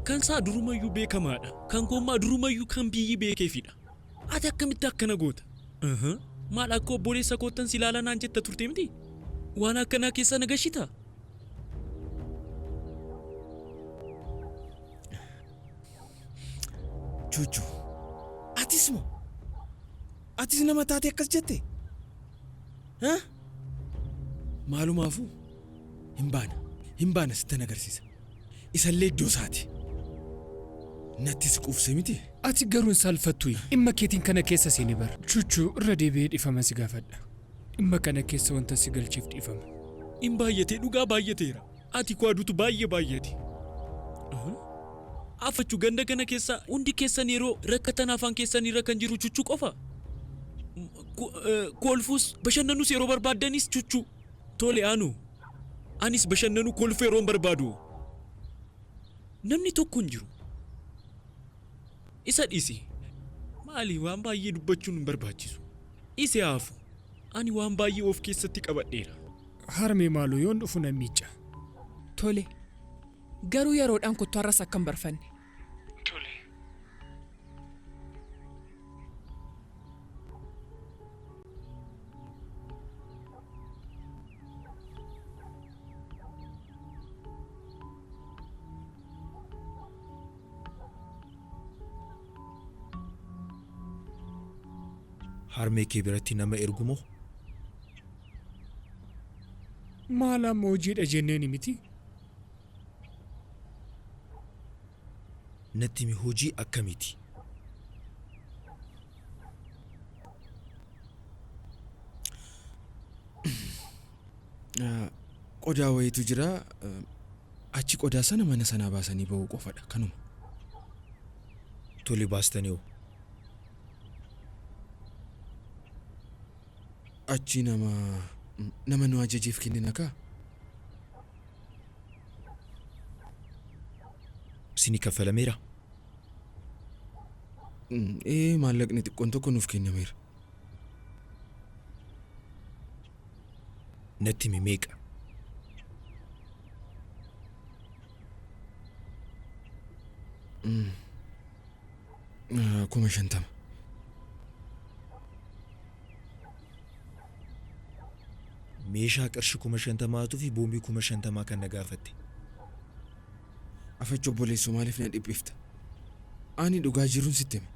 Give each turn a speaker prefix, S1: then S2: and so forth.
S1: Kan saa durumayyuu beekamaadha. Kan gommaa durumayyuu kan biyyi beekeefidha. Ati akkamitti akkana goota? Maal akka obboleessa koottan si ilaalanaan jetta turte miti? Waan akkanaa keessa nagashita?
S2: Chuchu, atis nama taate akkas jette? Maalumaafuu hin baana sittan agarsiisa. Isallee iddoo isaati. Nattis quufse miti.
S3: Ati garuun saalfattuyi. Dhimma keetiin kana keessa seeni bara. Chuchu irra deebi'ee dhiifama si gaafadha. Dhimma kana keessa wanta si galcheef dhiifama.
S1: In baay'atee dhugaa baay'ateera. Ati kwaadutu baay'ate. Afachuu ganda kana keessa hundi keessan yeroo rakkatan afaan keessan irra kan jiru Chuchu qofa. Kolfuus bashannanus yeroo barbaaddanis Chuchu. Tole anis bashannanu kolfuu yeroo barbaadu. Namni tokko hin jiru. Isa dhiisi. Maali waan baay'ee dubbachuun hin barbaachisu. Isi haafu. Ani waan baay'ee of keessatti qabadheera.
S3: Harmee maaloo yoon dhufu nan miica.
S4: Tole. Garuu yeroodhaan kottu har'as akka hin barfanne.
S3: Tole.
S2: Harmee kee biratti nama ergumoo?
S3: Maal amma hojiidha jenneen miti?
S2: Natti mi hojii akkamiiti? Qodaa wayiitu jira. Achi qodaa sana mana sanaa baasanii ba'uu qofadha kanuma.
S5: Tole baastanii.
S2: Achi nama nu ajajeef kennina kaa?
S5: Sini kaffalameera?
S2: Maallaqni xiqqoon tokko nuuf kennameera.
S5: Natti mi meeqa?
S2: Kuma 50.
S5: Meeshaa qarshii 50 fi boombii 50 kan na gaafatte.
S2: Afachuu obboleessoo maaliif na dhiphifta? Ani dhugaa jiruun sitti hime.